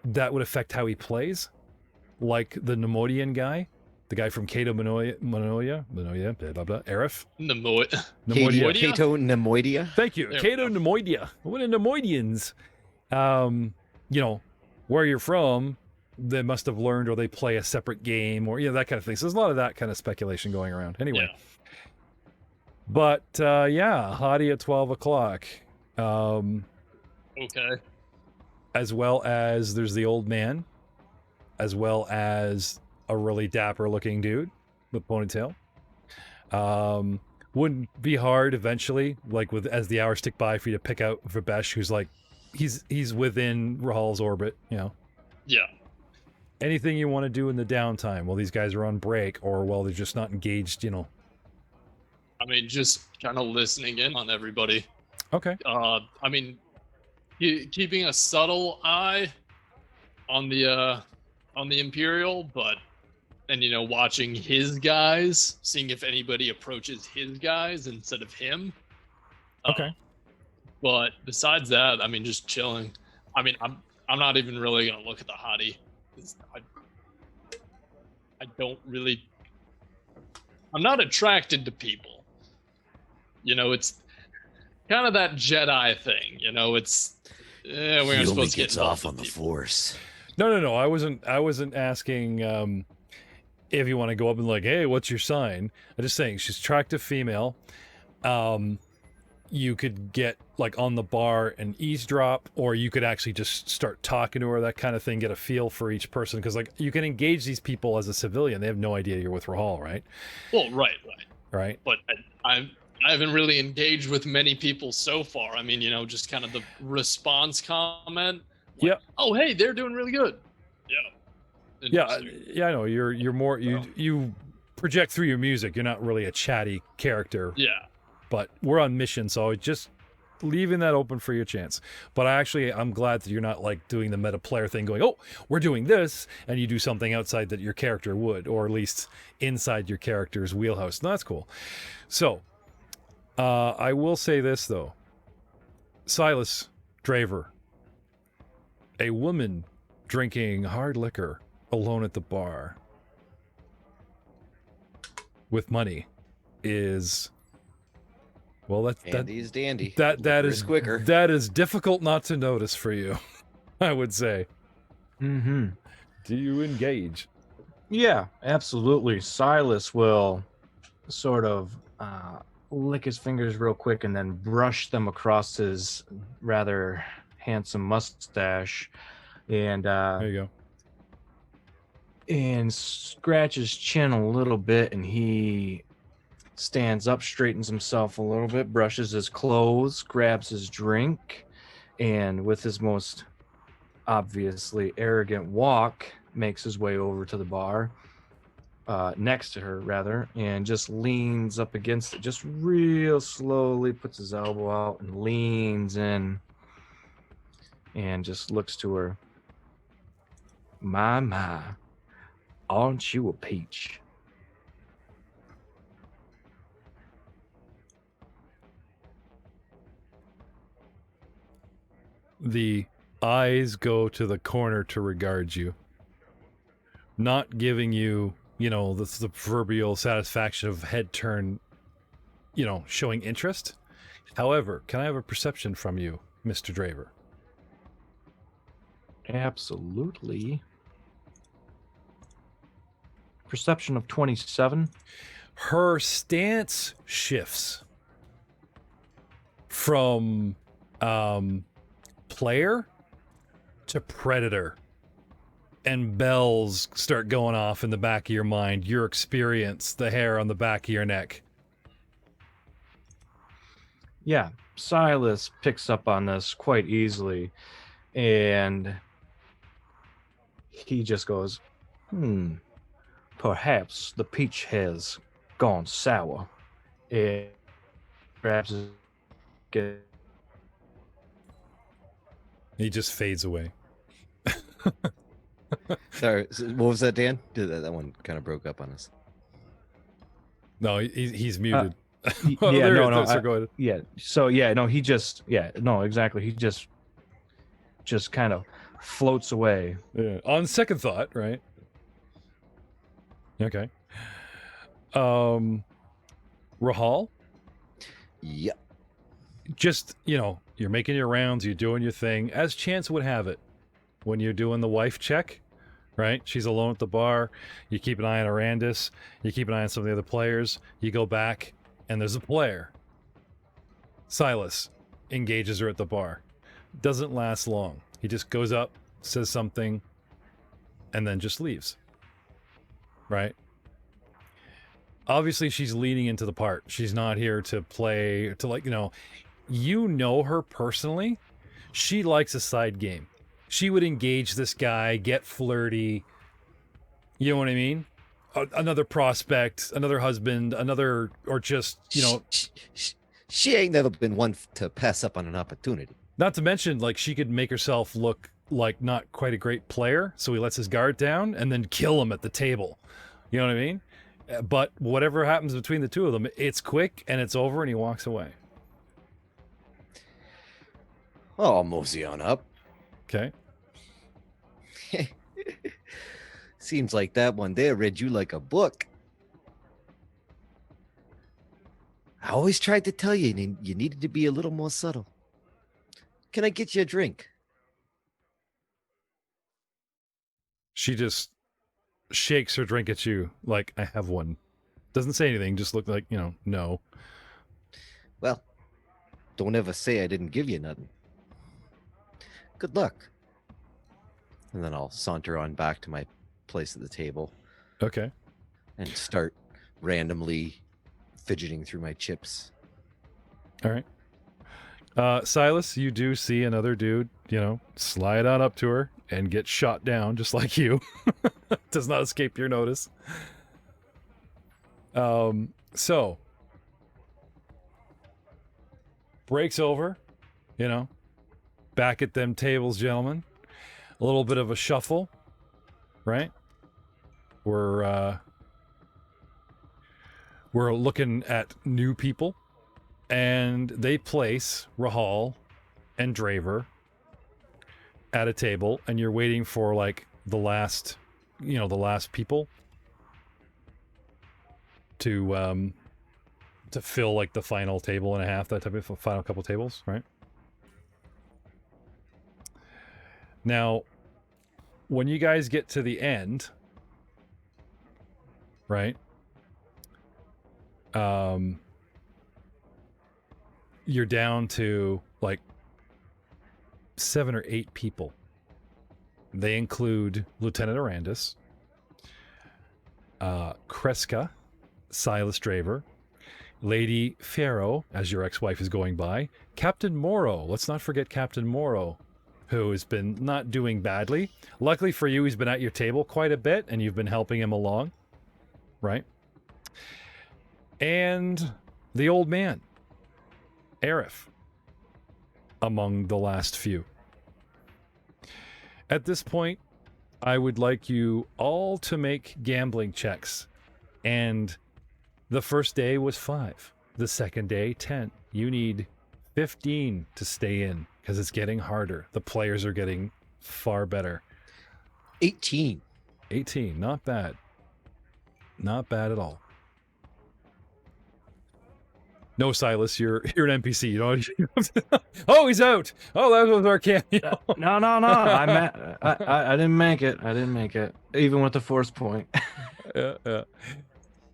that would affect how he plays. Like the Nemoidian guy, the guy from Cato Manoia, blah, blah, blah, Arif. Nemoidia. Cato Nemoidia. Thank you. Cato Nemoidia. What are Nemoidians? You know, where you're from, they must have learned, or they play a separate game, or, you know, that kind of thing. So there's a lot of that kind of speculation going around. Anyway. But, Hadi at 12 o'clock. Okay. As well as there's the old man, as well as a really dapper-looking dude with ponytail. Wouldn't be hard eventually, like as the hours tick by, for you to pick out Vabesh, who's like, he's within Rahal's orbit, you know. Yeah. Anything you want to do in the downtime while these guys are on break, or while they're just not engaged, you know. I mean, just kind of listening in on everybody. Okay. I mean, keeping a subtle eye on the Imperial, and you know, watching his guys, seeing if anybody approaches his guys instead of him. Okay. But besides that, I mean, just chilling. I mean, I'm not even really gonna look at the hottie. I don't really I'm not attracted to people. It's kind of that Jedi thing. It's we're supposed to get off on the Force. No. I wasn't asking if you want to go up and like, hey, what's your sign? I'm just saying she's attractive female. You could get like on the bar and eavesdrop, or you could actually just start talking to her, that kind of thing, get a feel for each person, because like you can engage these people as a civilian. They have no idea you're with Rahal, right? Well, right. But I haven't really engaged with many people so far. I mean, just kind of the response comment. Yeah. Oh, hey, they're doing really good. Yeah. I know. You're more you project through your music. You're not really a chatty character. Yeah. But we're on mission, so just leaving that open for your chance. But I'm glad that you're not like doing the meta player thing, going, oh, we're doing this, and you do something outside that your character would, or at least inside your character's wheelhouse. No, that's cool. So, I will say this though, Silas Draver, a woman drinking hard liquor alone at the bar with money is. Well, Dandy's dandy. That is quicker. That is difficult not to notice for you, I would say. Mm-hmm. Do you engage? Yeah, absolutely. Silas will sort of lick his fingers real quick and then brush them across his rather handsome mustache, and there you go. And scratch his chin a little bit, and he stands up, straightens himself a little bit, brushes his clothes, grabs his drink, and with his most obviously arrogant walk, makes his way over to the bar, next to her rather, and just leans up against it, just real slowly, puts his elbow out and leans in, and just looks to her. My, aren't you a peach? The eyes go to the corner to regard you, not giving you, the proverbial satisfaction of head turn, showing interest. However, can I have a perception from you, Mr. Draver? Absolutely. Perception of 27. Her stance shifts from player to predator, and bells start going off in the back of your mind. Your experience, the hair on the back of your neck. Yeah, Silas picks up on this quite easily, and he just goes, perhaps the peach has gone sour, and perhaps He just fades away. Sorry, what was that, Dan? That one kind of broke up on us. No, he's muted. Go ahead. Exactly. He just kind of floats away. Yeah. On second thought, right? Okay. Rahal? Yep. Just, you're making your rounds, you're doing your thing. As chance would have it, when you're doing the wife check, right? She's alone at the bar. You keep an eye on Arandis. You keep an eye on some of the other players. You go back, and there's a player. Silas engages her at the bar. Doesn't last long. He just goes up, says something, and then just leaves. Right? Obviously, she's leaning into the part. She's not here to play, you know her personally. She likes a side game. She would engage this guy, get flirty. You know what I mean? Another prospect, another husband, or just, She ain't never been one to pass up on an opportunity. Not to mention, she could make herself look like not quite a great player, so he lets his guard down and then kill him at the table. You know what I mean? But whatever happens between the two of them, it's quick and it's over, and he walks away. Oh, I'll mosey on up. Okay. Seems like that one there read you like a book. I always tried to tell you, you needed to be a little more subtle. Can I get you a drink? She just shakes her drink at you like, I have one. Doesn't say anything, just look like, no. Well, don't ever say I didn't give you nothing. Good luck. And then I'll saunter on back to my place at the table. Okay. And start randomly fidgeting through my chips. All right. Silas, you do see another dude, slide on up to her and get shot down just like you. Does not escape your notice. So breaks over, back at them tables, gentlemen. A little bit of a shuffle, right? We're looking at new people, and they place Rahal and Draver at a table, and you're waiting for like the last people to fill like the final table and a half, that type of final couple tables, right? Now, when you guys get to the end, right? You're down to like 7 or 8 people. They include Lieutenant Arandis, Kreska, Silas Draver, Lady Pharaoh, as your ex-wife is going by, Captain Morrow. Let's not forget Captain Morrow, who has been not doing badly. Luckily for you, he's been at your table quite a bit, and you've been helping him along, right? And the old man, Arif, among the last few. At this point, I would like you all to make gambling checks. And the first day was 5. The second day, 10. You need 15 to stay in, because it's getting harder. The players are getting far better. 18. 18, not bad. Not bad at all. No, Silas, you're an NPC. You don't. Oh, he's out. Oh, that was our cameo. No. I didn't make it. I didn't make it, even with the force point. Yeah.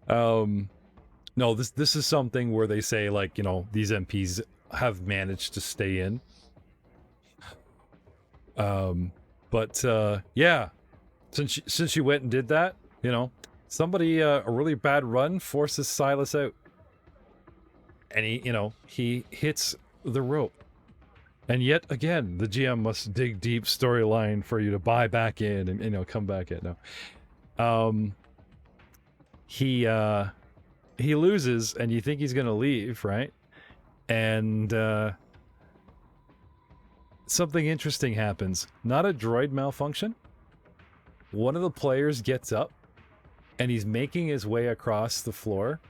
No, this is something where they say, like, these MPs have managed to stay in. But yeah, since you went and did that, somebody a really bad run forces Silas out. And he hits the rope. And yet again, the GM must dig deep storyline for you to buy back in and come back in. No. He loses, and you think he's gonna leave, right? And something interesting happens. Not a droid malfunction. One of the players gets up, and he's making his way across the floor,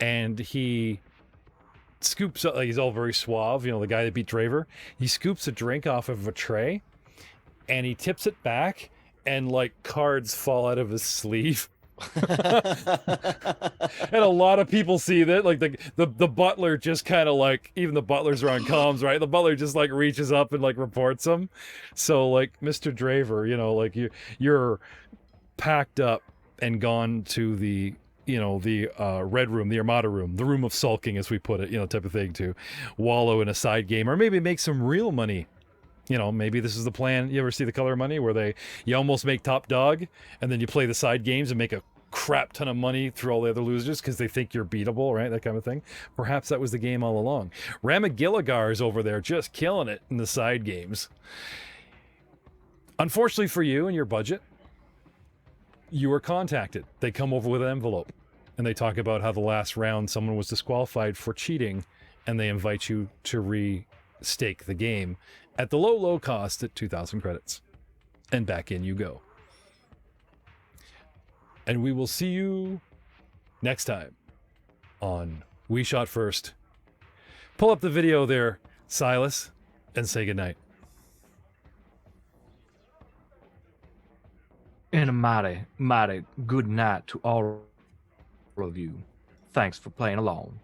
and he scoops up, like, he's all very suave, the guy that beat Draver. He scoops a drink off of a tray, and he tips it back, and like cards fall out of his sleeve. And a lot of people see that, like the butler just kind of like, even the butlers are on comms, right? The butler just like reaches up and like reports them. So like, Mr. Draver, like you're packed up and gone to the red room, the Armada room, the room of sulking, as we put it, type of thing, to wallow in a side game, or maybe make some real money. Maybe this is the plan. You ever see The Color of Money, where you almost make top dog, and then you play the side games and make a crap ton of money through all the other losers because they think you're beatable, right? That kind of thing. Perhaps that was the game all along. Ramagilligar is over there just killing it in the side games. Unfortunately for you and your budget, you were contacted. They come over with an envelope, and they talk about how the last round someone was disqualified for cheating, and they invite you to restake the game at the low cost at 2,000 credits. And back in you go. And we will see you next time on We Shot First. Pull up the video there, Silas, and say goodnight. And a mighty good night to all of you. Thanks for playing along.